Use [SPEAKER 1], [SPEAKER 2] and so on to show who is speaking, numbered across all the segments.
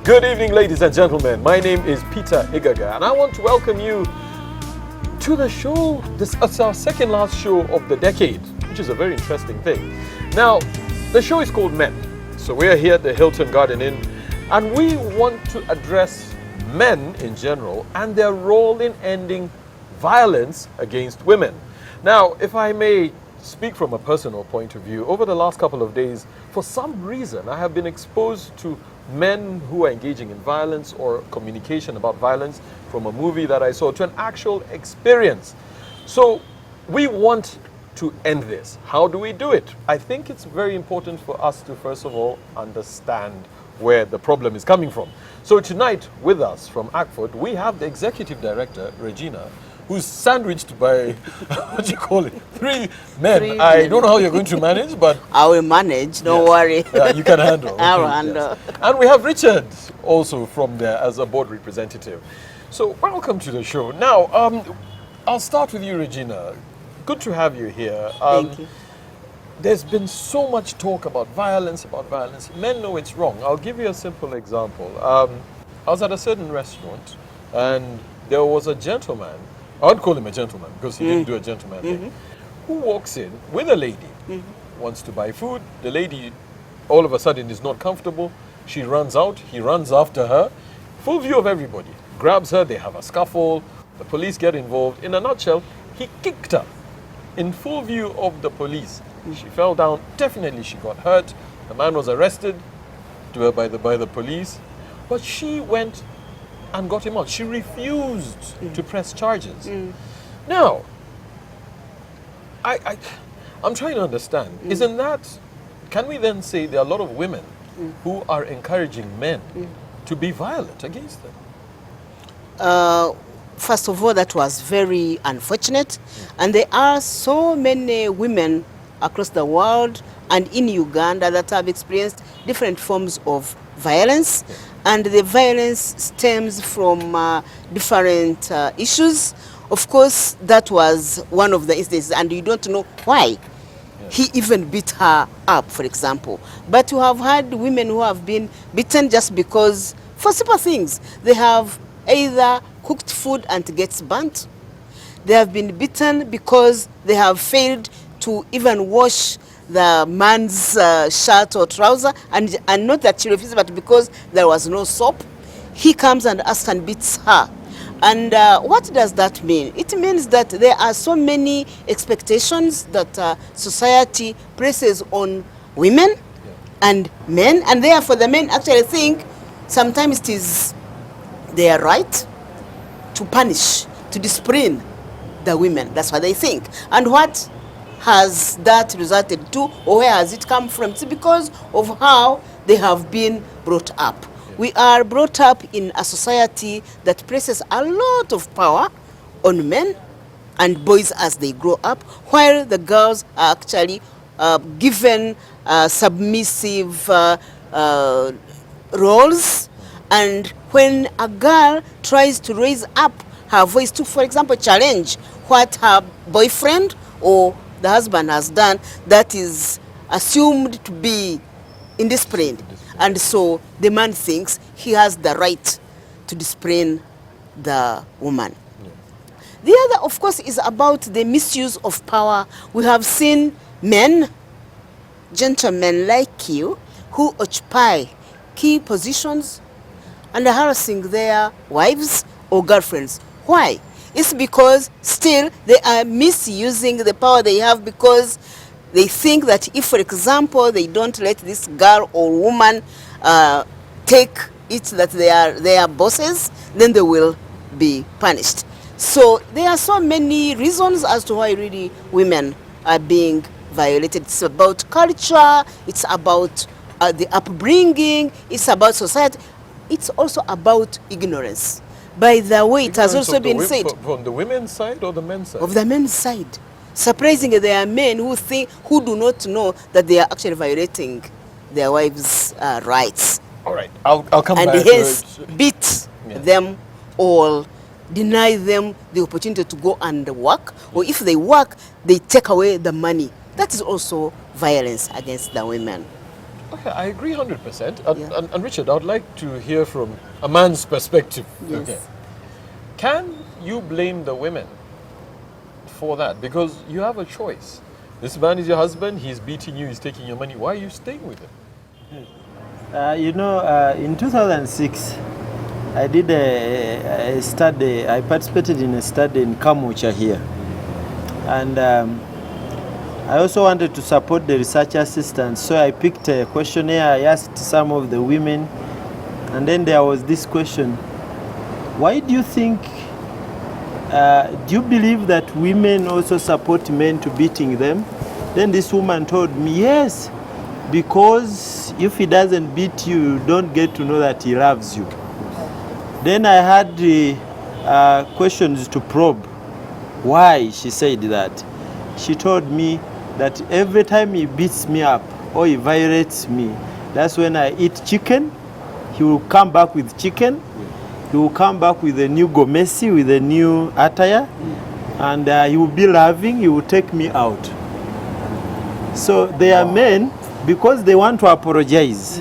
[SPEAKER 1] Good evening, ladies and gentlemen. My name is Peter Igaga, and I want to welcome you to the show. This is our second last show of the decade, which is a very interesting thing. Now, the show is called Men. So we're here at the Hilton Garden Inn, and we want to address men in general and their role in ending violence against women. Now, if I may speak from a personal point of view, over the last couple of days, for some reason, I have been exposed to men who are engaging in violence or communication about violence, from a movie that I saw to an actual experience. So we want to end this. How do we do it? I think it's very important for us to first of all understand where the problem is coming from. So tonight with us from ACFOD, we have the Executive Director, Regina, who's sandwiched by, what do you call it, three men. I don't know how you're going to manage, but...
[SPEAKER 2] I will manage, don't worry.
[SPEAKER 1] Yeah, you can handle.
[SPEAKER 2] I'll handle.
[SPEAKER 1] Yes. And we have Richard also from there as a board representative. So welcome to the show. Now, I'll start with you, Regina. Good to have you here.
[SPEAKER 2] Thank you.
[SPEAKER 1] There's been so much talk about violence. Men know it's wrong. I'll give you a simple example. I was at a certain restaurant, and there was a gentleman, I would call him a gentleman because he didn't do a gentleman thing, who walks in with a lady, wants to buy food. The lady all of a sudden is not comfortable. She runs out, he runs after her, full view of everybody, grabs her, they have a scuffle, the police get involved. In a nutshell, he kicked her in full view of the police. She fell down, definitely she got hurt. The man was arrested by the police, but she went and got him out. She refused to press charges. Now, I'm trying to understand, isn't that, can we then say there are a lot of women who are encouraging men to be violent against them?
[SPEAKER 2] First of all, that was very unfortunate. And there are so many women across the world and in Uganda that have experienced different forms of violence. And the violence stems from different issues. Of course, that was one of the instances, and you don't know why. He even beat her up, for example. But you have had women who have been beaten just because, for simple things, they have either cooked food and it gets burnt. They have been beaten because they have failed to even wash the man's shirt or trouser, and not that she refused, but because there was no soap, he comes and asks and beats her. And what does that mean? It means that there are so many expectations that society places on women and men, and therefore the men actually think sometimes it is their right to punish, to discipline the women. That's what they think. And what has that resulted to, or where has it come from? It's because of how they have been brought up. We are brought up in a society that places a lot of power on men and boys as they grow up, while the girls are actually given submissive roles. And when a girl tries to raise up her voice to, for example, challenge what her boyfriend or the husband has done, that is assumed to be indisciplined. And so the man thinks he has the right to discipline the woman. The other, of course, is about the misuse of power. We have seen men, gentlemen like you, who occupy key positions and are harassing their wives or girlfriends. Why? It's because still they are misusing the power they have, because they think that if, for example, they don't let this girl or woman take it that they are bosses, then they will be punished. So there are so many reasons as to why really women are being violated. It's about culture, it's about the upbringing, it's about society, it's also about ignorance. By the way, it has also been said...
[SPEAKER 1] From the women's side or the men's side?
[SPEAKER 2] Of the men's side. Surprisingly, there are men who do not know that they are actually violating their wives' rights.
[SPEAKER 1] All right, I'll come back to it.
[SPEAKER 2] And hence beat them all, deny them the opportunity to go and work, or if they work, they take away the money. That is also violence against the women.
[SPEAKER 1] Okay, I agree 100%. And,
[SPEAKER 2] Yeah.
[SPEAKER 1] and Richard, I would like to hear from a man's perspective.
[SPEAKER 2] Yes.
[SPEAKER 1] Okay. Can you blame the women for that? Because you have a choice. This man is your husband, he's beating you, he's taking your money. Why are you staying with him?
[SPEAKER 3] In 2006, I did a study. I participated in a study in Kamucha here. And I also wanted to support the research assistants, so I picked a questionnaire. I asked some of the women, and then there was this question: why do you think, do you believe that women also support men to beating them? Then this woman told me, yes, because if he doesn't beat you, you don't get to know that he loves you. Then I had questions to probe why she said that. She told me that every time he beats me up or he violates me, that's when I eat chicken. He will come back with chicken. He will come back with a new gomesi, with a new attire, and he will be loving. He will take me out. So they are men, because they want to apologize.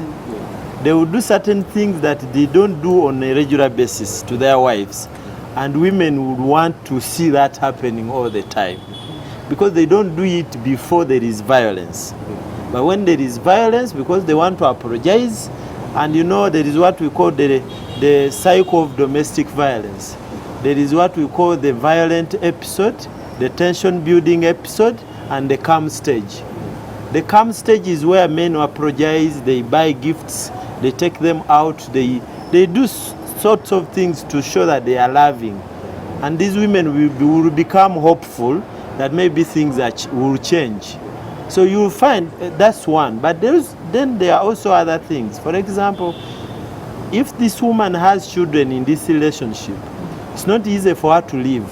[SPEAKER 3] They will do certain things that they don't do on a regular basis to their wives. And women would want to see that happening all the time, because they don't do it before there is violence. But when there is violence, because they want to apologize, and there is what we call the cycle of domestic violence. There is what we call the violent episode, the tension building episode, and the calm stage. The calm stage is where men apologize, they buy gifts, they take them out, they do sorts of things to show that they are loving. And these women will become hopeful that maybe things will change. So you will find that's one. But then there are also other things. For example, if this woman has children in this relationship, it's not easy for her to leave.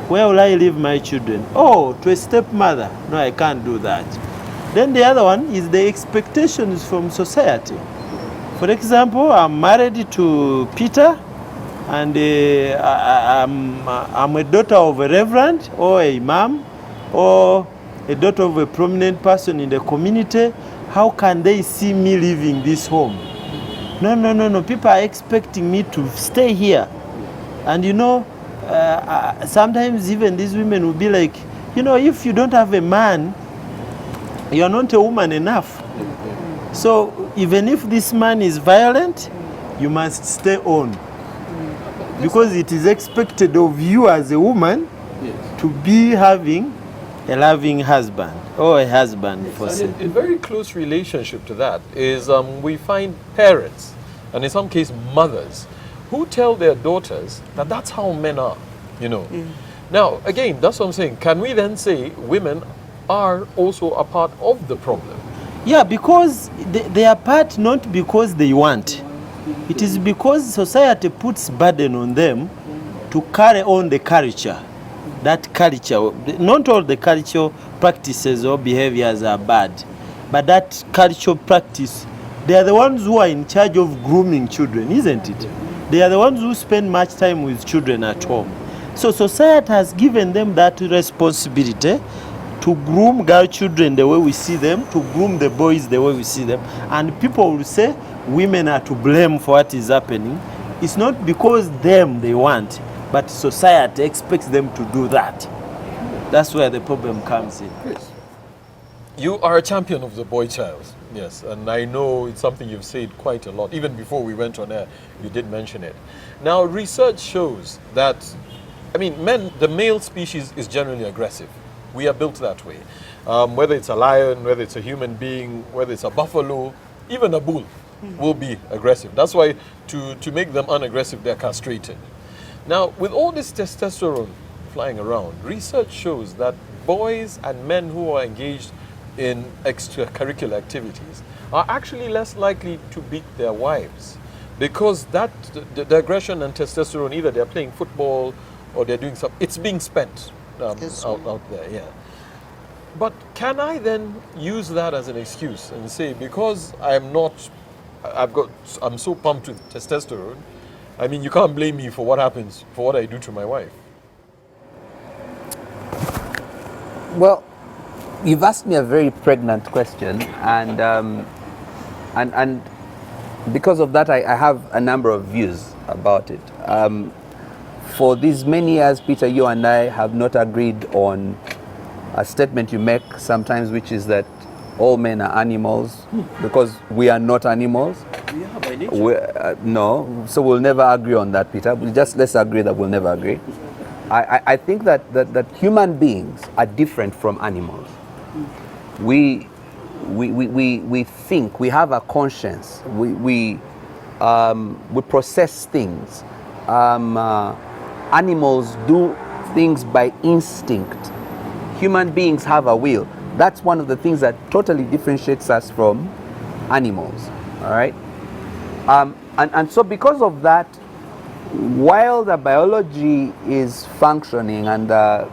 [SPEAKER 3] Where will I leave my children? Oh, to a stepmother. No, I can't do that. Then the other one is the expectations from society. For example, I'm married to Peter, and I'm a daughter of a reverend or a imam or a daughter of a prominent person in the community. How can they see me leaving this home? No. People are expecting me to stay here. And sometimes even these women will be like, if you don't have a man, you're not a woman enough. So even if this man is violent, you must stay on. Because it is expected of you as a woman to be having a loving husband or a husband for
[SPEAKER 1] And
[SPEAKER 3] sale.
[SPEAKER 1] in very close relationship to that is we find parents, and in some cases mothers, who tell their daughters that that's how men are, Now, again, that's what I'm saying. Can we then say women are also a part of the problem?
[SPEAKER 3] Yeah, because they are part not because they want. It is because society puts burden on them to carry on the culture. That culture, not all the cultural practices or behaviors are bad, but that cultural practice, they are the ones who are in charge of grooming children, isn't it? They are the ones who spend much time with children at home. So society has given them that responsibility to groom girl children the way we see them, to groom the boys the way we see them. And people will say women are to blame for what is happening. It's not because they want, but society expects them to do that. That's where the problem comes in.
[SPEAKER 1] Chris, you are a champion of the boy child, yes, and I know it's something you've said quite a lot. Even before we went on air, you did mention it. Now, research shows that, the male species is generally aggressive. We are built that way. Whether it's a lion, whether it's a human being, whether it's a buffalo, even a bull will be aggressive. That's why to make them unaggressive, they're castrated. Now, with all this testosterone flying around, research shows that boys and men who are engaged in extracurricular activities are actually less likely to beat their wives, because the aggression and testosterone, either they're playing football or they're doing something, it's being spent out there, yeah. But can I then use that as an excuse and say, because I'm so pumped with testosterone, you can't blame me for what happens, for what I do to my wife?
[SPEAKER 4] Well, you've asked me a very pregnant question, and And because of that, I have a number of views about it. For these many years, Peter, you and I have not agreed on a statement you make sometimes, which is that all men are animals, because we are not animals.
[SPEAKER 3] We are by nature.
[SPEAKER 4] No, so we'll never agree on that, Peter. Let's agree that we'll never agree. I think that human beings are different from animals. We think, we have a conscience, we process things. Animals do things by instinct. Human beings have a will. That's one of the things that totally differentiates us from animals. All right? And so because of that, while the biology is functioning and the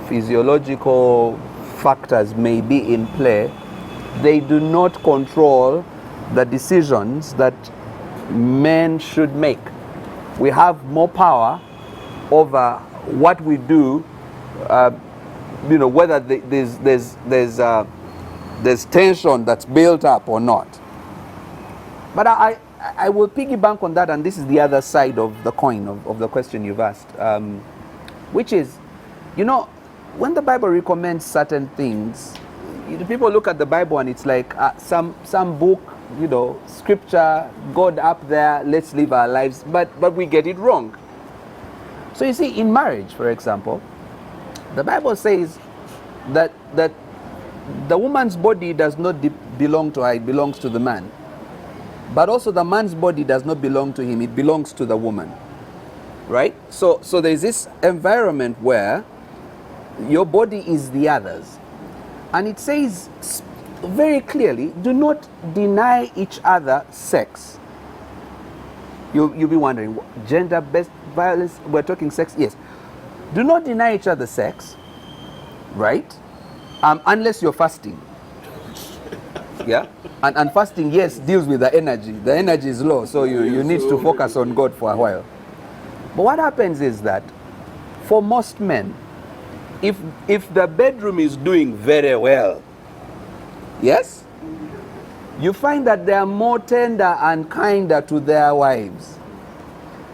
[SPEAKER 4] physiological factors may be in play, they do not control the decisions that men should make. We have more power over what we do, whether there's tension that's built up or not. But I will piggyback on that, and this is the other side of the coin of the question you've asked, which is, when the Bible recommends certain things, people look at the Bible and it's like some book, scripture, God up there, let's live our lives, but we get it wrong. So you see, in marriage, for example, the Bible says that the woman's body does not belong to her, it belongs to the man. But also the man's body does not belong to him, it belongs to the woman. Right? So there's this environment where your body is the other's. And it says very clearly, do not deny each other sex. You'll be wondering, gender-based violence, we're talking sex? Yes. Do not deny each other sex, right? Unless you're fasting. Yeah? And fasting, yes, deals with the energy. The energy is low, so you need to focus on God for a while. But what happens is that for most men, if the bedroom is doing very well, yes, you find that they are more tender and kinder to their wives.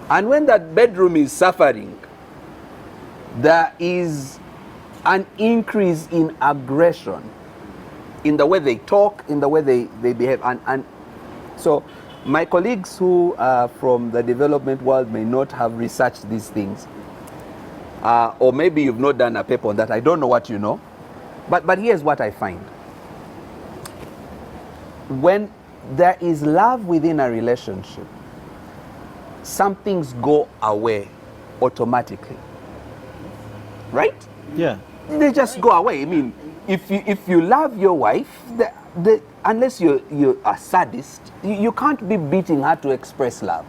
[SPEAKER 4] And when that bedroom is suffering, there is an increase in aggression in the way they talk, in the way they behave. And so my colleagues who are from the development world may not have researched these things. Or maybe you've not done a paper on that. I don't know what you know. But here's what I find. When there is love within a relationship, some things go away automatically. Right?
[SPEAKER 3] Yeah.
[SPEAKER 4] They just go away. I mean, if you love your wife, unless you're a sadist, you can't be beating her to express love.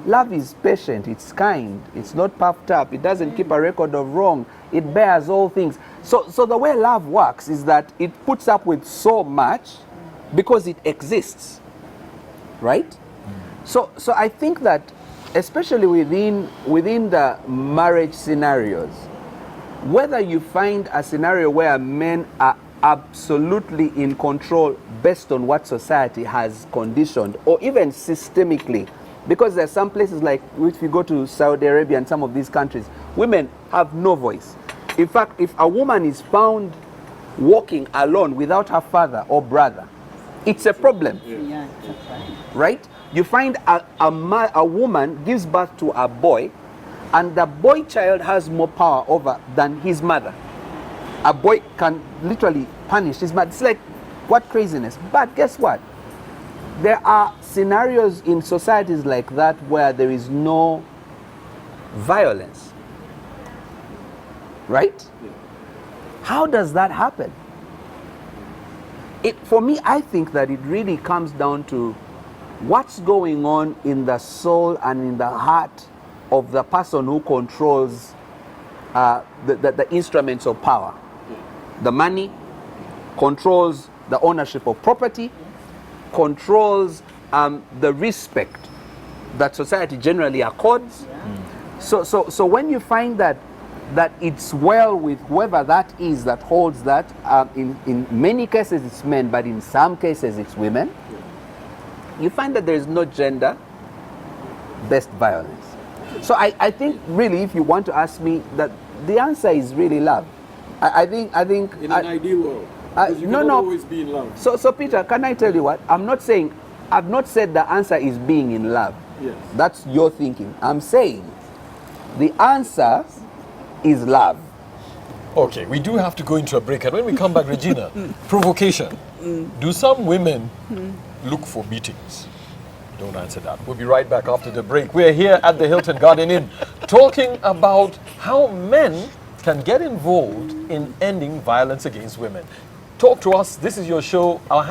[SPEAKER 4] Love is patient, it's kind, it's not puffed up, it doesn't keep a record of wrong, it bears all things. So the way love works is that it puts up with so much because it exists, right? So I think that especially within the marriage scenarios, whether you find a scenario where men are absolutely in control based on what society has conditioned, or even systemically, because there are some places like, if you go to Saudi Arabia and some of these countries, women have no voice. In fact, if a woman is found walking alone without her father or brother, it's a problem.
[SPEAKER 2] Yeah.
[SPEAKER 4] Right? You find a woman gives birth to a boy, and the boy child has more power than his mother. A boy can literally punish his mother. It's like, what craziness. But guess what? There are scenarios in societies like that where there is no violence. Right? How does that happen? For me, I think that it really comes down to what's going on in the soul and in the heart of the person who controls the instruments of power. The money controls the ownership of property, controls the respect that society generally accords. So when you find that that it's well with whoever that is that holds that. In many cases it's men, but in some cases it's women. You find that there is no gender-based violence. So I think really, if you want to ask me, that the answer is really love. I think
[SPEAKER 1] In an ideal world. Because you cannot always be in love.
[SPEAKER 4] So Peter, can I tell you what? I've not said the answer is being in love.
[SPEAKER 1] Yes.
[SPEAKER 4] That's your thinking. I'm saying the answer is love.
[SPEAKER 1] Okay, we do have to go into a break. And when we come back, Regina, provocation. Do some women look for beatings? Don't answer that. We'll be right back after the break. We're here at the Hilton Garden Inn talking about how men can get involved in ending violence against women. Talk to us. This is your show. Our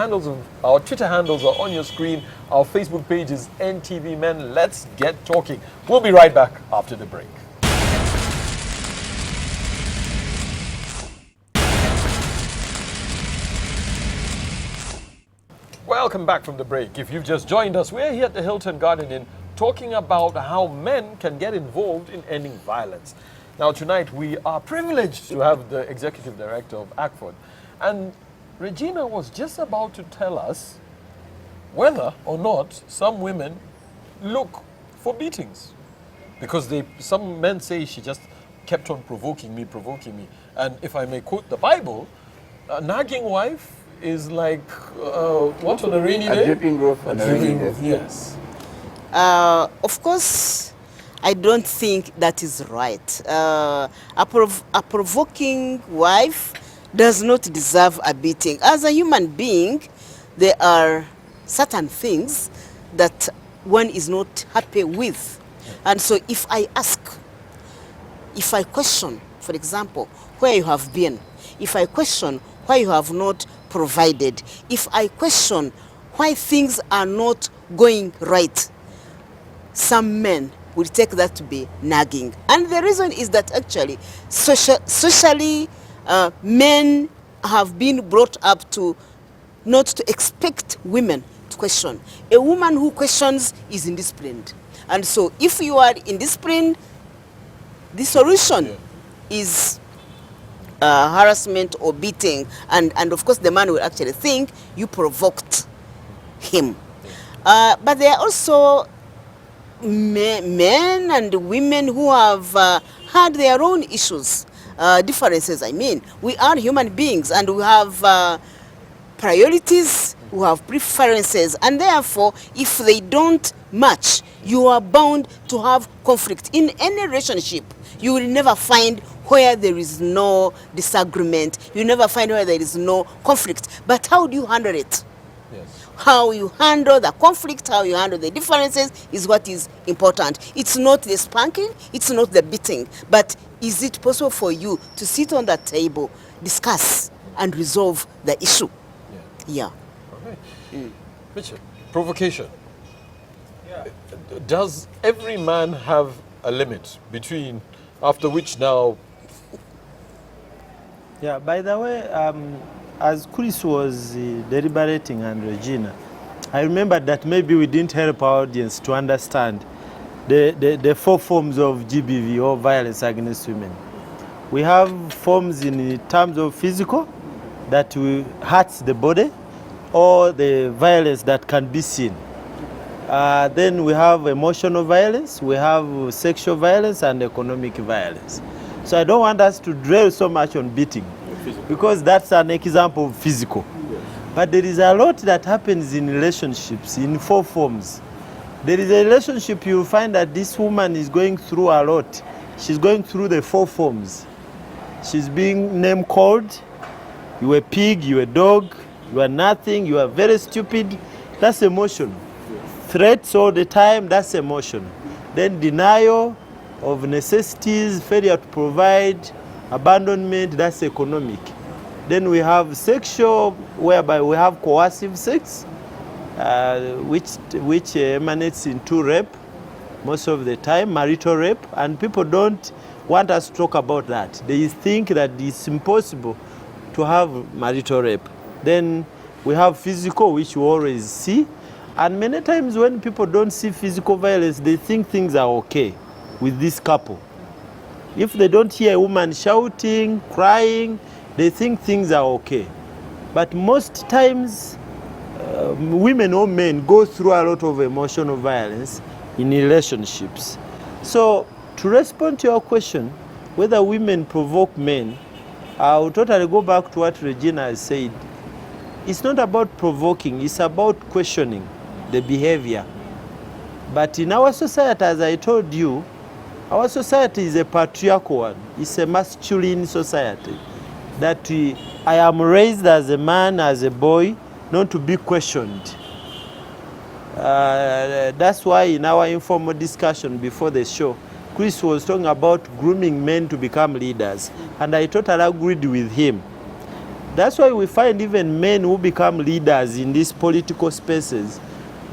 [SPEAKER 1] Twitter handles are on your screen. Our Facebook page is NTV Men. Let's get talking. We'll be right back after the break. Welcome back from the break. If you've just joined us, we're here at the Hilton Garden Inn talking about how men can get involved in ending violence. Now tonight we are privileged to have the Executive Director of ACFOD, and Regina was just about to tell us whether or not some women look for beatings. Because some men say she just kept on provoking me. And if I may quote the Bible, a nagging wife is like, what on a rainy day?
[SPEAKER 4] A dripping roof on a rainy day.
[SPEAKER 1] Yes.
[SPEAKER 2] Of course, I don't think that is right. A provoking wife does not deserve a beating. As a human being, there are certain things that one is not happy with. And so if I question, for example, where you have been, if I question why you have not provided, if I question why things are not going right, some men will take that to be nagging. And the reason is that actually, socially, men have been brought up to not to expect women to question. A woman who questions is indisciplined. And so if you are indisciplined, the solution is harassment or beating. And of course, the man will actually think you provoked him. But there are also men and women who have had their own issues, differences. I mean, we are human beings and we have priorities, we have preferences, and therefore, if they don't match, you are bound to have conflict. In any relationship, you will never find where there is no disagreement. You never find where there is no conflict. But how do you handle it?
[SPEAKER 1] Yes.
[SPEAKER 2] How you handle the conflict, how you handle the differences is what is important. It's not the spanking, it's not the beating, but is it possible for you to sit on that table, discuss, and resolve the issue? Yeah.
[SPEAKER 1] Okay. Richard, provocation. Does every man have a limit between, after which now?
[SPEAKER 3] Yeah, by the way, as Chris was deliberating and Regina, I remembered that maybe we didn't help our audience to understand the four forms of GBV, or violence against women. We have forms in terms of physical, that will hurt the body, or the violence that can be seen. Then we have emotional violence, we have sexual violence, and economic violence. So I don't want us to dwell so much on beating, because that's an example of physical. But there is a lot that happens in relationships in four forms. There is a relationship you will find that this woman is going through a lot. She's going through the four forms. She's being name called. You are a pig, you are a dog, you are nothing, you are very stupid. That's emotion. Threats all the time, that's emotion. Then denial of necessities, failure to provide, abandonment, that's economic. Then we have sexual, whereby we have coercive sex, which emanates into rape most of the time, marital rape, and people don't want us to talk about that. They think that it's impossible to have marital rape. Then we have physical, which we always see, and many times when people don't see physical violence, they think things are okay with this couple. If they don't hear a woman shouting, crying, they think things are okay. But most times, women or men go through a lot of emotional violence in relationships. So, to respond to your question, whether women provoke men, I will totally go back to what Regina has said. It's not about provoking, it's about questioning the behavior. But in our society, as I told you, our society is a patriarchal one. It's a masculine society. That I am raised as a man, as a boy, not to be questioned. That's why in our informal discussion before the show, Chris was talking about grooming men to become leaders, and I totally agreed with him. That's why we find even men who become leaders in these political spaces,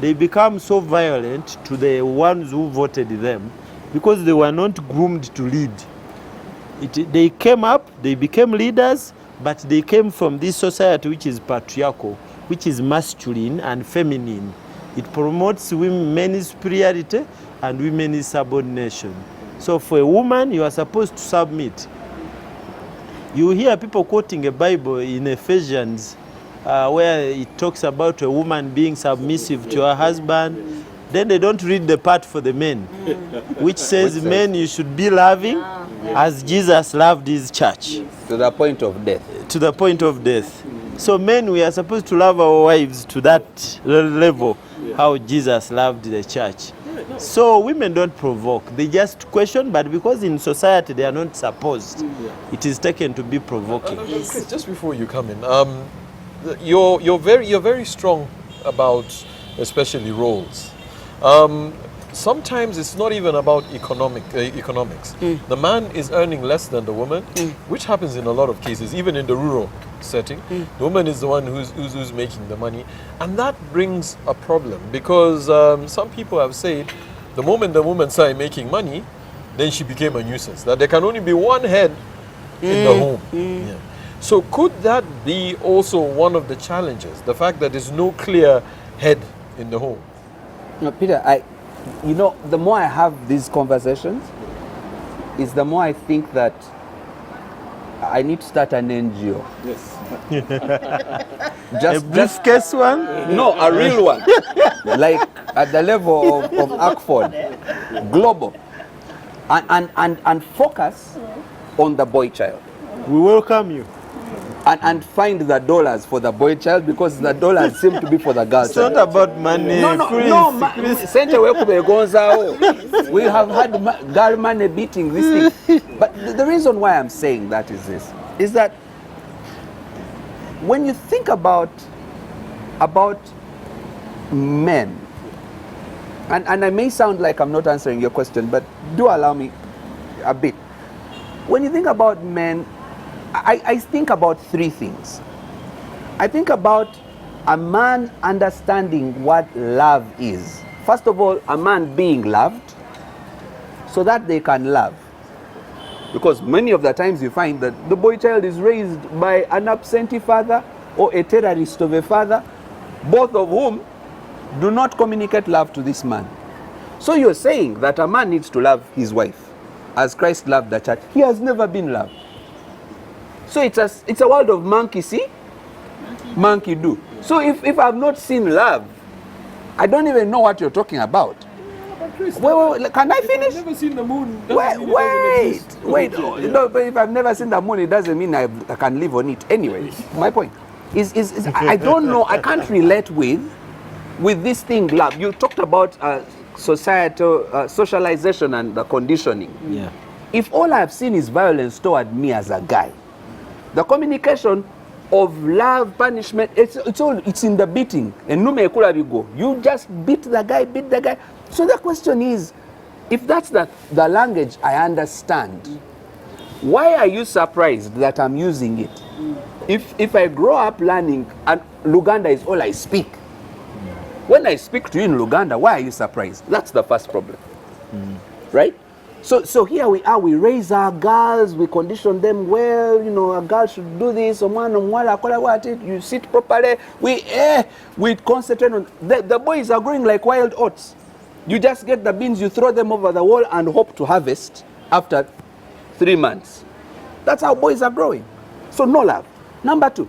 [SPEAKER 3] they become so violent to the ones who voted them because they were not groomed to lead. They came up, they became leaders, but they came from this society which is patriarchal, which is masculine and feminine. It promotes men's superiority and women's subordination. So for a woman, you are supposed to submit. You hear people quoting a Bible in Ephesians where it talks about a woman being submissive to her husband. Then they don't read the part for the men, which says, men, you should be loving as Jesus loved his church.
[SPEAKER 4] To the point of death.
[SPEAKER 3] To the point of death. So men, we are supposed to love our wives to that level, how Jesus loved the church. So women don't provoke, they just question, but because in society they are not supposed, it is taken to be provoking.
[SPEAKER 1] Chris, just before you come in, you're very strong about especially roles. Sometimes it's not even about economics. The man is earning less than the woman, which happens in a lot of cases, even in the rural setting. The woman is the one who's making the money, and that brings a problem because some people have said the moment the woman started making money, then she became a nuisance. That there can only be one head in the home. Yeah. So could that be also one of the challenges? The fact that there's no clear head in the home.
[SPEAKER 4] No, Peter, the more I have these conversations, is the more I think that I need to start an NGO.
[SPEAKER 1] Yes.
[SPEAKER 3] A briefcase one?
[SPEAKER 4] No, a real one. Like at the level of Akford, global. And focus on the boy child.
[SPEAKER 3] We welcome you.
[SPEAKER 4] And find the dollars for the boy child because the dollars seem to be for the girl
[SPEAKER 3] It's
[SPEAKER 4] child.
[SPEAKER 3] not about money.
[SPEAKER 4] We have had girl money beating this thing. But the reason why I'm saying that is this, is that when you think about men, and I may sound like I'm not answering your question, but do allow me a bit. When you think about men, I think about three things. I think about a man understanding what love is. First of all, a man being loved so that they can love. Because many of the times you find that the boy child is raised by an absentee father or a terrorist of a father, both of whom do not communicate love to this man. So you're saying that a man needs to love his wife as Christ loved the church. He has never been loved. So it's a world of monkey see, monkey do. So if I've not seen love, I don't even know what you're talking about. Wait, can I finish?
[SPEAKER 1] I've never seen the moon.
[SPEAKER 4] Wait. No, but if I've never seen the moon, it doesn't mean I can live on it. Anyway, my point is I don't know. I can't relate with this thing, love. You talked about societal socialization and the conditioning.
[SPEAKER 3] Yeah.
[SPEAKER 4] If all I've seen is violence toward me as a guy, the communication of love, punishment, it's in the beating. And no mekula go. You just beat the guy. So the question is, if that's the language I understand, why are you surprised that I'm using it? If I grow up learning and Luganda is all I speak, when I speak to you in Luganda, why are you surprised? That's the first problem. Right? So here we are, we raise our girls, we condition them well, a girl should do this, you sit properly, we concentrate on, the boys are growing like wild oats. You just get the beans, you throw them over the wall and hope to harvest after 3 months. That's how boys are growing. So no love. Number 2,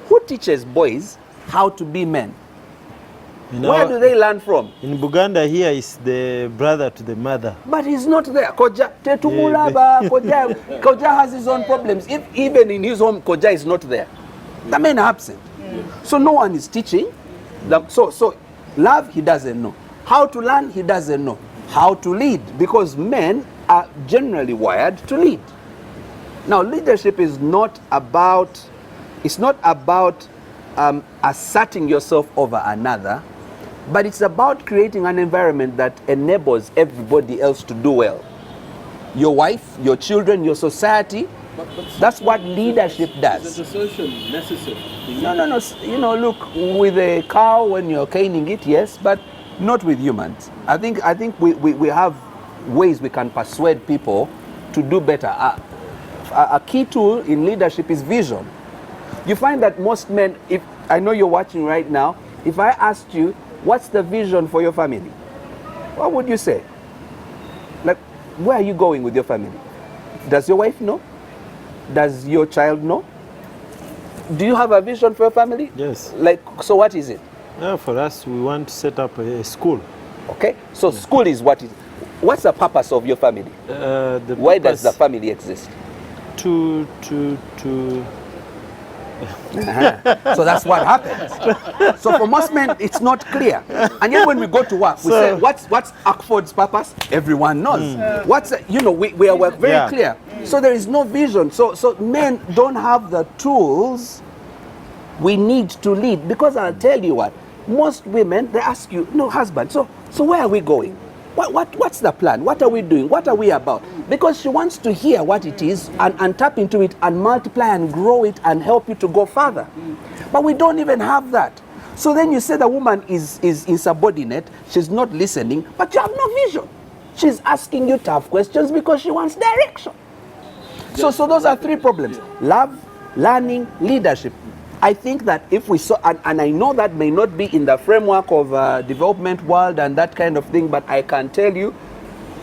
[SPEAKER 4] who teaches boys how to be men? Where do they learn from?
[SPEAKER 3] In Buganda here is the brother to the mother.
[SPEAKER 4] But he's not there. Koja has his own problems. If even in his home, Koja is not there. The men are absent. So no one is teaching them. So love, he doesn't know. How to learn, he doesn't know. How to lead, because men are generally wired to lead. Now, leadership is not about, it's not about asserting yourself over another, but it's about creating an environment that enables everybody else to do well. Your wife, your children, your society. That's what leadership does.
[SPEAKER 1] It's a social necessity.
[SPEAKER 4] No. You know, look, with a cow when you're caning it, yes, but not with humans. I think we have ways we can persuade people to do better. A key tool in leadership is vision. You find that most men, if I know you're watching right now, if I asked you, what's the vision for your family? What would you say? Like, where are you going with your family? Does your wife know? Does your child know? Do you have a vision for your family?
[SPEAKER 3] Yes.
[SPEAKER 4] Like, so what is it?
[SPEAKER 3] For us, we want to set up a school.
[SPEAKER 4] Okay, so school is what is. What's the purpose of your family? Why does the family exist?
[SPEAKER 3] To
[SPEAKER 4] So that's what happens. So for most men, it's not clear. And yet when we go to work, we say, what's Akford's purpose? Everyone knows. What's, we are very clear. So there is no vision. So men don't have the tools we need to lead. Because I'll tell you what, most women, they ask you, no, husband, so where are we going? What's the plan? What are we doing? What are we about? Because she wants to hear what it is and tap into it and multiply and grow it and help you to go further. But we don't even have that. So then you say the woman is insubordinate, she's not listening, but you have no vision. She's asking you tough questions because she wants direction. So those are 3 problems: love, learning, leadership. I think that if we saw, and I know that may not be in the framework of development world and that kind of thing, but I can tell you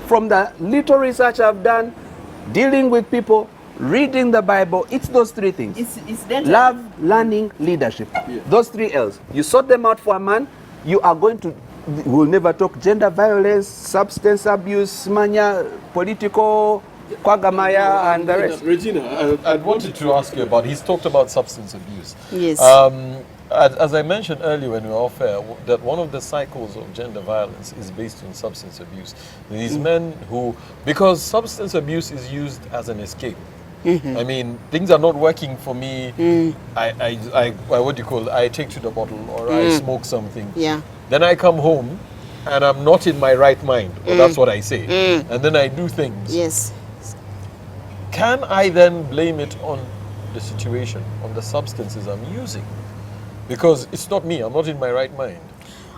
[SPEAKER 4] from the little research I've done, dealing with people, reading the Bible, it's those 3 things.
[SPEAKER 2] It's
[SPEAKER 4] Love, learning, leadership. Yeah. Those 3 L's. You sort them out for a man, you are going to, we'll never talk gender violence, substance abuse, mania, political, Kwagamaya and the rest.
[SPEAKER 1] Regina, I wanted to ask you about, he's talked about substance abuse.
[SPEAKER 2] Yes.
[SPEAKER 1] As I mentioned earlier when we were off air, that one of the cycles of gender violence is based on substance abuse. These men who, because substance abuse is used as an escape. I mean, things are not working for me. I what do you call it? I take to the bottle or I smoke something.
[SPEAKER 2] Yeah.
[SPEAKER 1] Then I come home and I'm not in my right mind. Or that's what I say. And then I do things.
[SPEAKER 2] Yes.
[SPEAKER 1] Can I then blame it on the situation, on the substances I'm using? Because it's not me, I'm not in my right mind.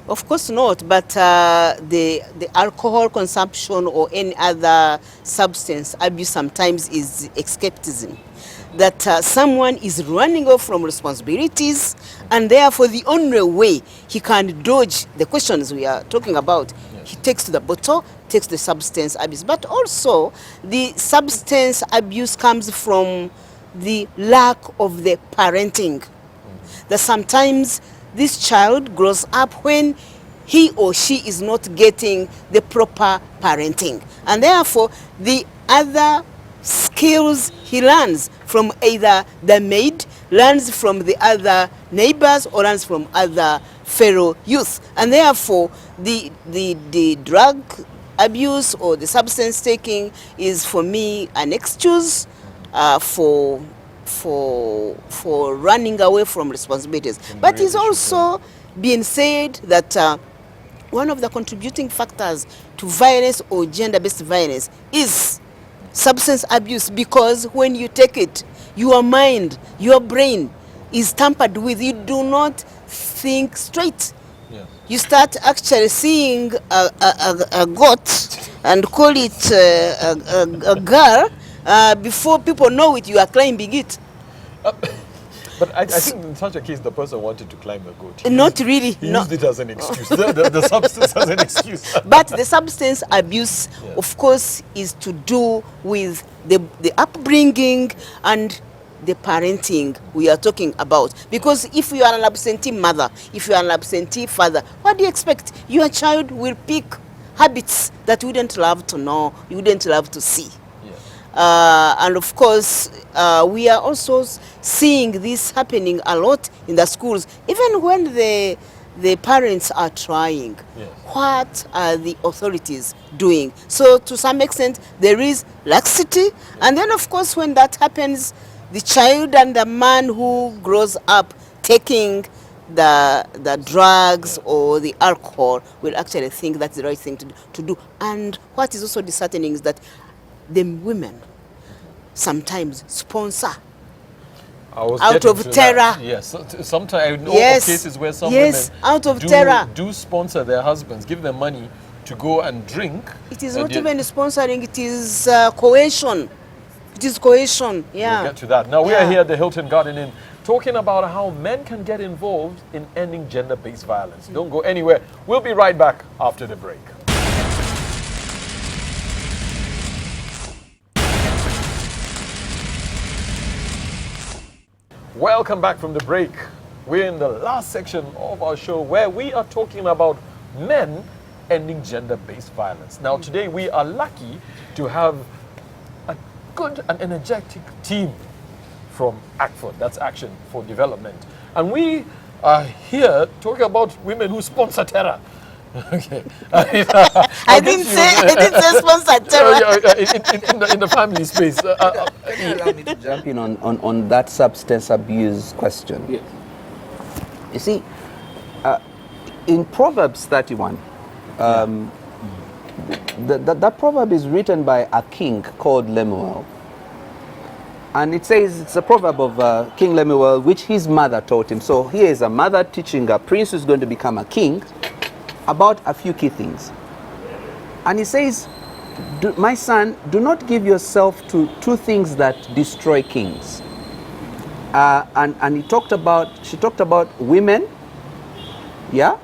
[SPEAKER 2] Of course not, but the alcohol consumption or any other substance abuse sometimes is escapism. That someone is running off from responsibilities, and therefore the only way he can dodge the questions we are talking about, he takes to the bottle, takes the substance abuse. But also the substance abuse comes from the lack of the parenting. That sometimes this child grows up when he or she is not getting the proper parenting, and therefore the other skills he learns from either the maid, learns from the other neighbors, or learns from other fellow youth, and therefore the drug abuse or the substance taking is for me an excuse for running away from responsibilities. But it's also being said that one of the contributing factors to violence or gender-based violence is substance abuse, because when you take it, your mind, your brain is tampered with. You do not think straight.
[SPEAKER 1] Yeah.
[SPEAKER 2] You start actually seeing a goat and call it a girl. Before people know it, you are climbing it.
[SPEAKER 1] But I think in such a case, the person wanted to climb a goat.
[SPEAKER 2] Not really.
[SPEAKER 1] He
[SPEAKER 2] No.
[SPEAKER 1] used it as an excuse. The substance as an excuse.
[SPEAKER 2] But the substance abuse, of course, is to do with the upbringing and the parenting we are talking about. Because if you are an absentee mother, if you are an absentee father, what do you expect? Your child will pick habits that you wouldn't love to know, you wouldn't love to see. And of course, we are also seeing this happening a lot in the schools, even when the parents are trying.
[SPEAKER 1] Yes.
[SPEAKER 2] What are the authorities doing? So to some extent, there is laxity. And then, of course, when that happens, the child and the man who grows up taking the drugs or the alcohol will actually think that's the right thing to do. And what is also disheartening is that the women sometimes sponsor
[SPEAKER 1] I was
[SPEAKER 2] out
[SPEAKER 1] getting
[SPEAKER 2] of
[SPEAKER 1] to
[SPEAKER 2] terror.
[SPEAKER 1] that. Yes, sometimes I know
[SPEAKER 2] Yes.
[SPEAKER 1] of cases where some
[SPEAKER 2] Yes,
[SPEAKER 1] women
[SPEAKER 2] out of terror.
[SPEAKER 1] do sponsor their husbands, give them money to go and drink.
[SPEAKER 2] It is
[SPEAKER 1] and
[SPEAKER 2] not
[SPEAKER 1] yet-
[SPEAKER 2] even sponsoring, it is coercion. It is coercion, yeah.
[SPEAKER 1] We'll get to that. Now, we are
[SPEAKER 2] Yeah.
[SPEAKER 1] here at the Hilton Garden Inn talking about how men can get involved in ending gender-based violence. Don't go anywhere. We'll be right back after the break. Welcome back from the break. We're in the last section of our show where we are talking about men ending gender-based violence. Now, today we are lucky to have a good and energetic team from ACTFOD, that's Action for Development. And we are here talking about women who sponsor terror. Okay.
[SPEAKER 2] I didn't say sponsor terror.
[SPEAKER 1] In the family space.
[SPEAKER 4] Allow me to jump in on that substance abuse question.
[SPEAKER 1] Yes.
[SPEAKER 4] You see, in Proverbs 31, that proverb is written by a king called Lemuel. And it says it's a proverb of King Lemuel, which his mother taught him. So here is a mother teaching a prince who's going to become a king about a few key things. And he says, my son, do not give yourself to two things that destroy kings. And she talked about women, yeah,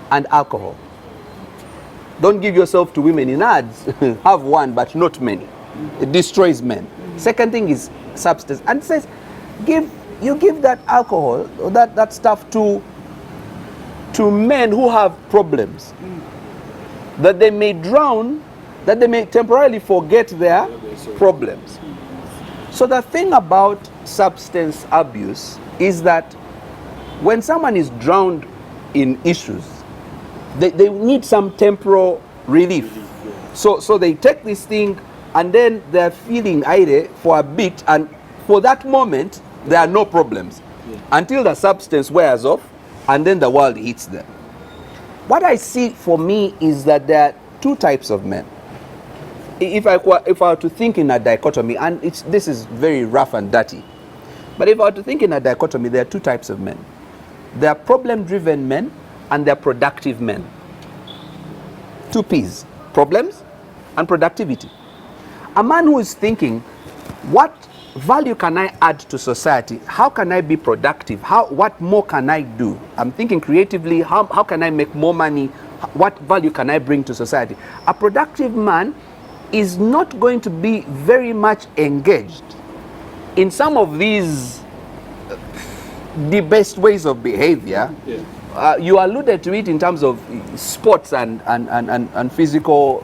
[SPEAKER 4] and alcohol. Don't give yourself to women in ads. Have one, but not many. It destroys men. Second thing is substance. And it says, give that alcohol or that stuff to men who have problems, that they may drown, that they may temporarily forget their problems. So the thing about substance abuse is that when someone is drowned in issues, they need some temporal relief. So they take this thing and then they're feeling aire for a bit, and for that moment there are no problems until the substance wears off and then the world hits them. What I see for me is that there are two types of men. If I were to think in a dichotomy, and this is very rough and dirty, but if I were to think in a dichotomy, there are two types of men. There are problem-driven men and there are productive men. Two P's: problems and productivity. A man who is thinking, what value can I add to society? How can I be productive? What more can I do? I'm thinking creatively, how can I make more money? What value can I bring to society? A productive man is not going to be very much engaged in some of these debased ways of behavior. You alluded to it in terms of sports and physical,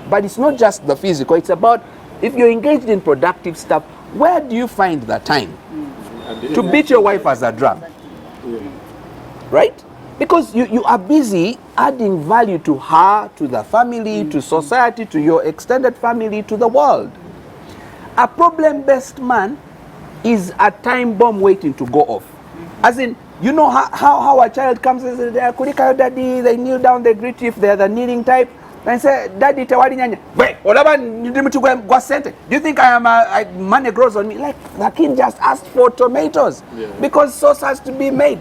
[SPEAKER 4] but it's not just the physical. It's about, if you're engaged in productive stuff, where do you find the time to beat your wife as a drum? Right? Because you are busy adding value to her, to the family, to society, to your extended family, to the world. A problem-based man is a time bomb waiting to go off. As in, you know how a child comes and says, "Kurika, daddy," they kneel down, they greet you if they're the kneeling type. And say, "Daddy, tewali nyanya." Wait, do you think money grows on me? Like, the kid just asked for tomatoes because sauce has to be made.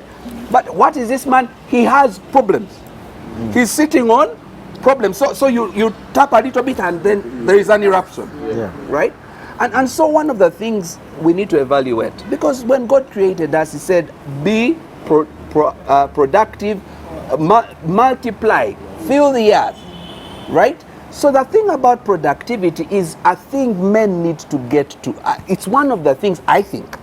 [SPEAKER 4] But what is this man? He has problems. He's sitting on problems. So you tap a little bit and then there is an eruption. Right? And so one of the things we need to evaluate, because when God created us, he said, be productive, multiply, fill the earth, right? So the thing about productivity is I think men need to get to, it's one of the things I think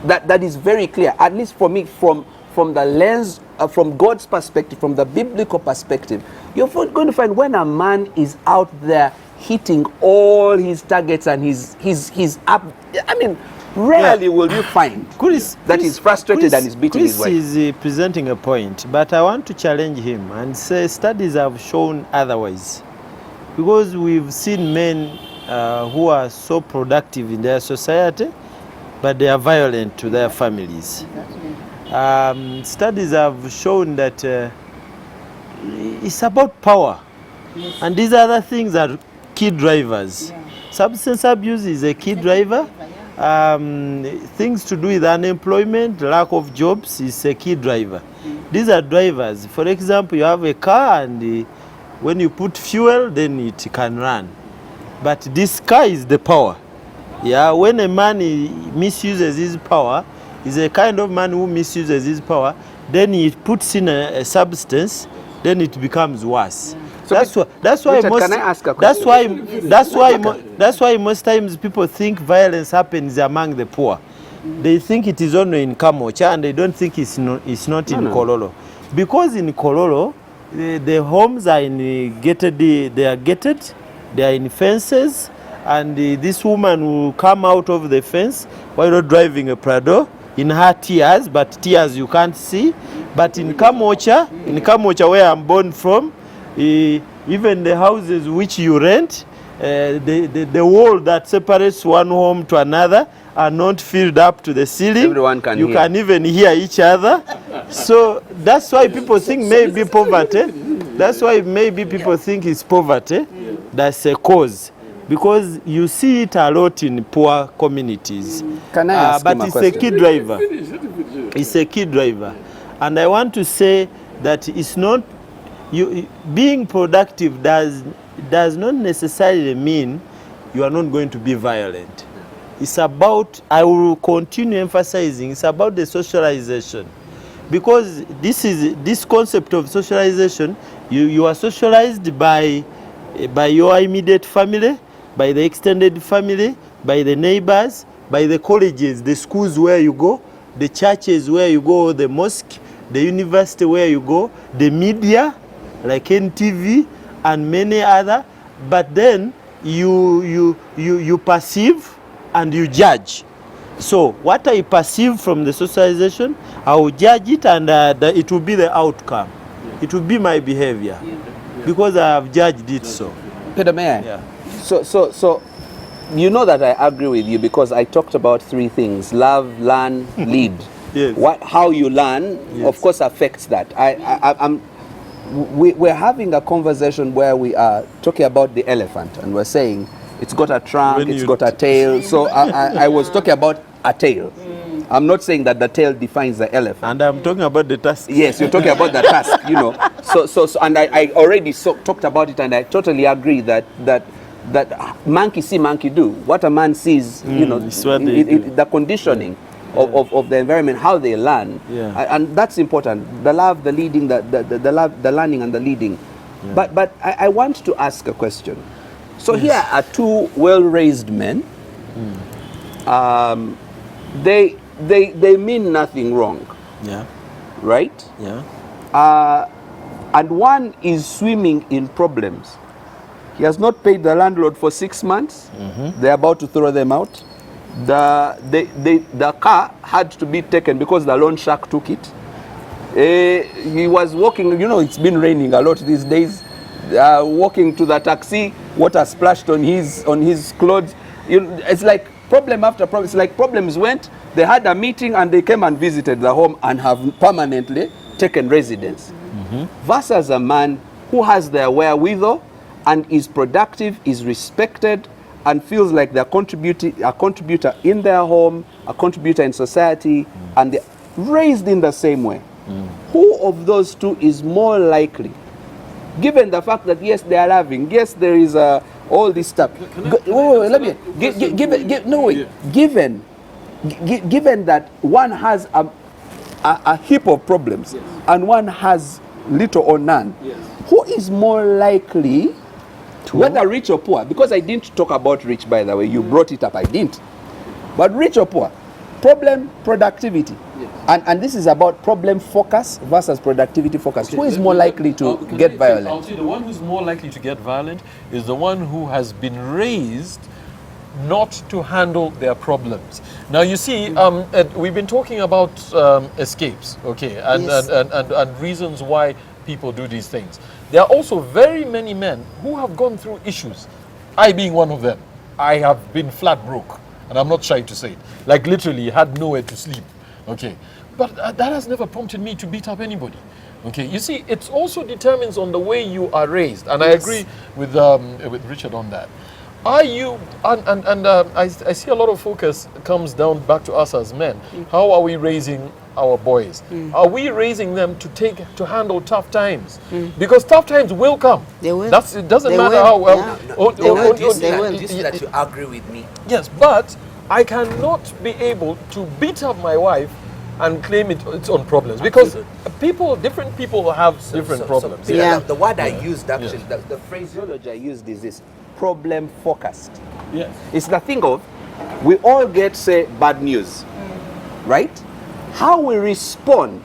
[SPEAKER 4] that is very clear, at least for me, from the lens, from God's perspective, from the biblical perspective. You're going to find when a man is out there hitting all his targets and he's up, I mean, rarely will you find that he's frustrated and he's beating his wife.
[SPEAKER 3] Chris is presenting a point, but I want to challenge him and say studies have shown otherwise. Because we've seen men who are so productive in their society, but they are violent to their families. Studies have shown that it's about power. Yes. And these other things are key drivers. Yeah. Substance abuse is a key driver. Things to do with unemployment, lack of jobs is a key driver. These are drivers. For example, you have a car and when you put fuel, then it can run. But this car is the power. Yeah, when a man misuses his power, is a kind of man who misuses his power, then he puts in a substance, then it becomes worse. So that's why most times people think violence happens among the poor. They think it is only in Kamocha and they don't think it's not in Kololo. Because in Kololo, the homes are gated, they are in fences, and this woman will come out of the fence while not driving a Prado in her tears, but tears you can't see. But in Kamocha where I'm born from, even the houses which you rent, the wall that separates one home to another are not filled up to the ceiling.
[SPEAKER 4] Everyone can hear.
[SPEAKER 3] Can even hear each other. So that's why people think maybe poverty. That's why maybe people think it's poverty. That's a cause. Because you see it a lot in poor communities.
[SPEAKER 4] Can I ask
[SPEAKER 3] but
[SPEAKER 4] him a
[SPEAKER 3] it's
[SPEAKER 4] question?
[SPEAKER 3] a key driver. It's a key driver. And I want to say that it's not, being productive does not necessarily mean you are not going to be violent. It's about, I will continue emphasizing, it's about the socialization. Because this concept of socialization, you are socialized by your immediate family, by the extended family, by the neighbors, by the colleges, the schools where you go, the churches where you go, the mosque, the university where you go, the media like NTV and many other. But then you perceive and you judge. So what I perceive from the socialization, I will judge it, and it will be the outcome. It will be my behavior because I have judged it so.
[SPEAKER 4] Peter, may I?
[SPEAKER 3] Yeah.
[SPEAKER 4] So you know that I agree with you because I talked about three things: love, learn, lead.
[SPEAKER 3] Yes.
[SPEAKER 4] How you learn, yes, of course, affects that. We're having a conversation where we are talking about the elephant, and we're saying it's got a trunk, it's got a tail. So I was talking about a tail. I'm not saying that the tail defines the elephant.
[SPEAKER 3] And I'm talking about the tusk.
[SPEAKER 4] Yes, you're talking about the tusk, you know. So and I already talked about it, and I totally agree that monkey see, monkey do. What a man sees, you know, the conditioning of the environment, how they learn, and that's important. The love, the leading, the love, the learning, and the leading. Yeah. But I want to ask a question. So here are two well-raised men. They mean nothing wrong. Yeah. Right? Yeah. And one is swimming in problems. He has not paid the landlord for 6 months. They're about to throw them out. The car had to be taken because the loan shark took it. He was walking, you know, it's been raining a lot these days. Walking to the taxi, water splashed on his clothes. It's like problem after problem. It's like problems went, they had a meeting and they came and visited the home and have permanently taken residence. Versus a man who has their wherewithal and is productive, is respected, and feels like they're a contributor in their home, a contributor in society, and they're raised in the same way. Who of those two is more likely, given the fact that yes, they are loving, yes, there is a all this stuff. Let me given that one has a heap of problems,
[SPEAKER 1] Yes.
[SPEAKER 4] and one has little or none,
[SPEAKER 1] Yes.
[SPEAKER 4] who is more likely, whether rich or poor? Because I didn't talk about rich, by the way. You brought it up. I didn't. But rich or poor, problem, productivity.
[SPEAKER 1] Yes.
[SPEAKER 4] And this is about problem focus versus productivity focus. Who is more likely to get violent?
[SPEAKER 1] I'll say the one who's more likely to get violent is the one who has been raised not to handle their problems. Now you see, we've been talking about escapes, okay, and,
[SPEAKER 2] Yes.
[SPEAKER 1] and reasons why people do these things. There are also very many men who have gone through issues. I being one of them. I have been flat broke, and I'm not shy to say it. Like literally had nowhere to sleep, okay. But that has never prompted me to beat up anybody. Okay, you see, it also determines on the way you are raised, and I agree with Richard on that. Are you I see a lot of focus comes down back to us as men. How are we raising our boys? Are we raising them to handle tough times? Because tough times will come.
[SPEAKER 2] They will.
[SPEAKER 1] It doesn't
[SPEAKER 2] They
[SPEAKER 1] matter
[SPEAKER 2] will,
[SPEAKER 1] how well.
[SPEAKER 2] yeah. They will.
[SPEAKER 5] Do you see
[SPEAKER 2] They
[SPEAKER 5] that-
[SPEAKER 2] will.
[SPEAKER 5] do you see that you agree with me?
[SPEAKER 1] Yes, but I cannot be able to beat up my wife and claim its own problems, because different people have different problems.
[SPEAKER 5] Peter,
[SPEAKER 2] Yeah.
[SPEAKER 5] the word I used actually,
[SPEAKER 1] Yeah.
[SPEAKER 5] the phraseology
[SPEAKER 4] I used is this: problem focused.
[SPEAKER 1] Yes.
[SPEAKER 4] It's the thing of, we all get, say, bad news, right? How we respond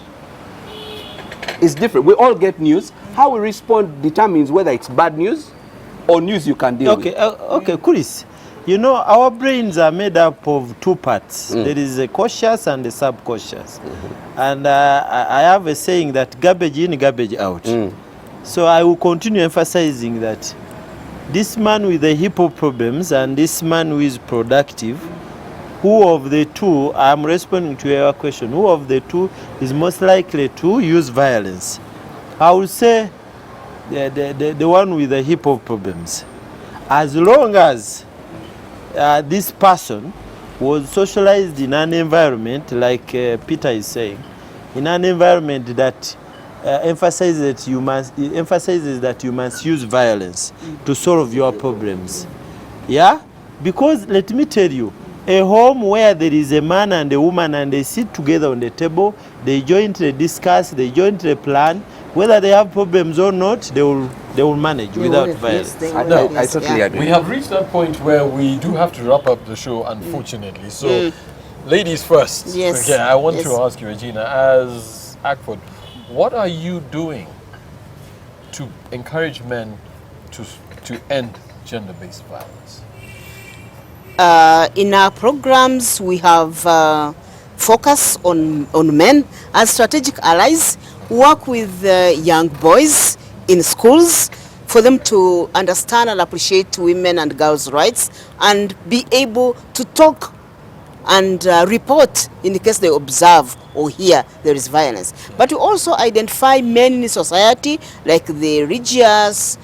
[SPEAKER 4] is different. We all get news. How we respond determines whether it's bad news or news you can deal
[SPEAKER 3] Okay,
[SPEAKER 4] with.
[SPEAKER 3] okay, Chris. You know, our brains are made up of two parts. There is a cautious and a subconscious. And I have a saying that garbage in, garbage out. So I will continue emphasizing that this man with the hip hop problems and this man who is productive, who of the two, I'm responding to your question, who of the two is most likely to use violence? I will say the one with the hip hop problems. As long as this person was socialized in an environment, like Peter is saying, in an environment that emphasizes that you must use violence to solve your problems. Yeah? Because let me tell you, a home where there is a man and a woman and they sit together on the table, they jointly discuss, they jointly plan, whether they have problems or not, they will manage without violence.
[SPEAKER 2] Yes, they
[SPEAKER 4] I,
[SPEAKER 2] will.
[SPEAKER 4] I totally agree.
[SPEAKER 1] We have reached that point where we do have to wrap up the show, unfortunately. So, ladies first.
[SPEAKER 2] Yes.
[SPEAKER 1] Okay, I want
[SPEAKER 2] Yes.
[SPEAKER 1] to ask you, Regina, as Akford, what are you doing to encourage men to end gender-based violence?
[SPEAKER 2] In our programs, we have focus on men as strategic allies, work with young boys in schools for them to understand and appreciate women and girls' rights and be able to talk and report in the case they observe or hear there is violence. But we also identify men in society like the religious,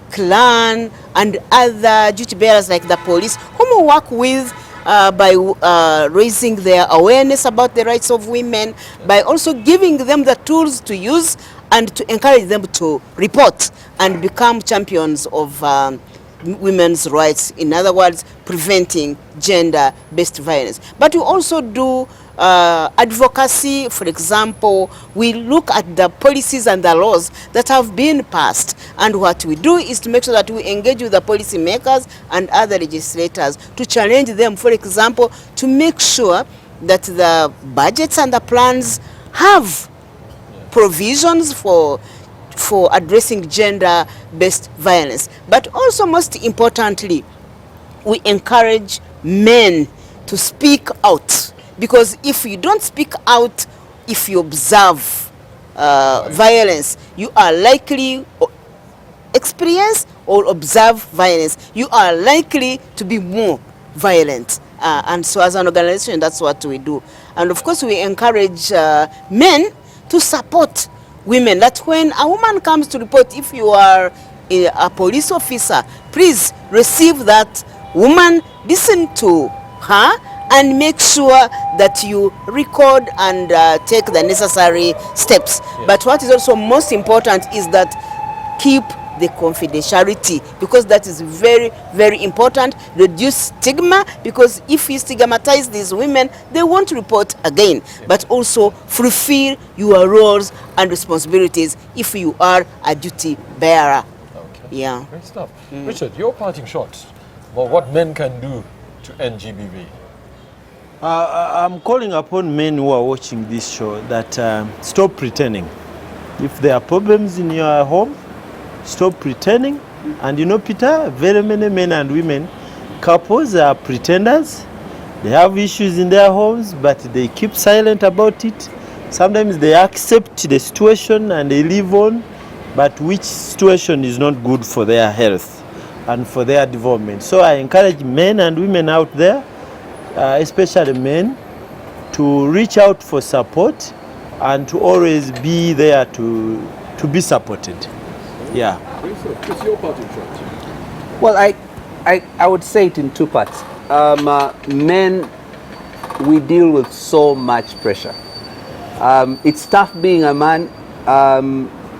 [SPEAKER 2] clan and other duty bearers like the police, whom we work with by raising their awareness about the rights of women, by also giving them the tools to use and to encourage them to report and become champions of women's rights, in other words, preventing gender-based violence. But we also do advocacy. For example, we look at the policies and the laws that have been passed, and what we do is to make sure that we engage with the policy makers and other legislators to challenge them, for example, to make sure that the budgets and the plans have provisions for addressing gender-based violence. But also, most importantly, we encourage men to speak out, because if you don't speak out, if you observe violence, you are likely experience or observe violence, you are likely to be more violent. And so as an organization, that's what we do. And of course, we encourage men to support women, that when a woman comes to report, if you are a police officer, please receive that woman, listen to her, and make sure that you record and take the necessary steps. But what is also most important is that keep the confidentiality, because that is very, very important. Reduce stigma, because if you stigmatize these women, they won't report again. But also fulfill your roles and responsibilities if you are a duty bearer.
[SPEAKER 1] Okay.
[SPEAKER 2] Yeah.
[SPEAKER 1] Great stuff. Richard, your parting shot about what men can do to end GBV.
[SPEAKER 3] I'm calling upon men who are watching this show that stop pretending. If there are problems in your home, stop pretending. And you know, Peter, very many men and women, couples are pretenders. They have issues in their homes, but they keep silent about it. Sometimes they accept the situation and they live on, but which situation is not good for their health and for their development. So I encourage men and women out there, especially men, to reach out for support and to always be there to be supported. Yeah.
[SPEAKER 1] What's your parting shot?
[SPEAKER 4] Well, I would say it in two parts. Men, we deal with so much pressure. It's tough being a man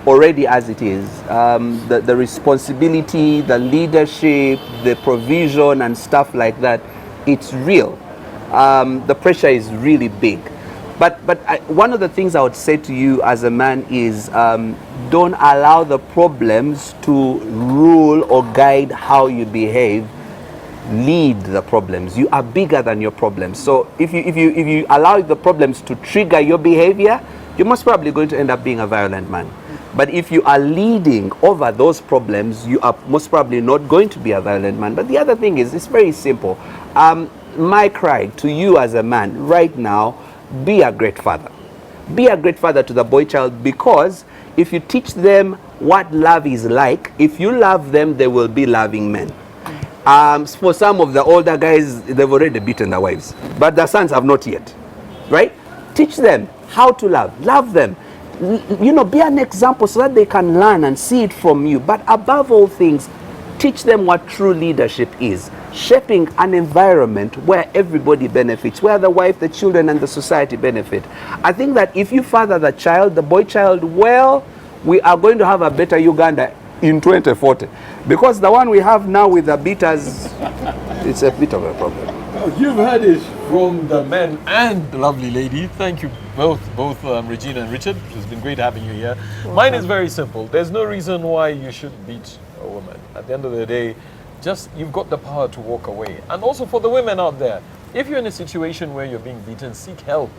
[SPEAKER 4] already as it is. The responsibility, the leadership, the provision and stuff like that, it's real. The pressure is really big. But one of the things I would say to you as a man is don't allow the problems to rule or guide how you behave. Lead the problems. You are bigger than your problems. So if you allow the problems to trigger your behavior, you're most probably going to end up being a violent man. But if you are leading over those problems, you are most probably not going to be a violent man. But the other thing is, it's very simple. My cry to you as a man right now, be a great father. Be a great father to the boy child, because if you teach them what love is like, if you love them, they will be loving men. For some of the older guys, they've already beaten their wives, but their sons have not yet, right? Teach them how to love. Love them. You know, be an example so that they can learn and see it from you. But above all things, teach them what true leadership is. Shaping an environment where everybody benefits, where the wife, the children, and the society benefit. I think that if you father the child, the boy child, well, we are going to have a better Uganda in 2040. Because the one we have now with the beaters, it's a bit of a problem.
[SPEAKER 1] You've heard it from the men and the lovely lady. Thank you both Regina and Richard. It's been great having you here. Mine is very simple. There's no reason why you should beat a woman. At the end of the day, just you've got the power to walk away. And also for the women out there, if you're in a situation where you're being beaten, seek help.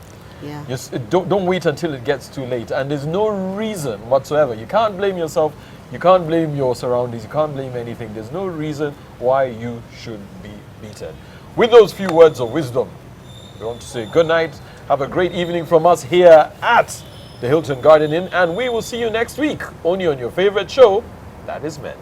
[SPEAKER 2] Yeah.
[SPEAKER 1] Just don't wait until it gets too late. And there's no reason whatsoever. You can't blame yourself. You can't blame your surroundings. You can't blame anything. There's no reason why you should be beaten. With those few words of wisdom, we want to say good night. Have a great evening from us here at the Hilton Garden Inn. And we will see you next week, only on your favorite show, That Is Men.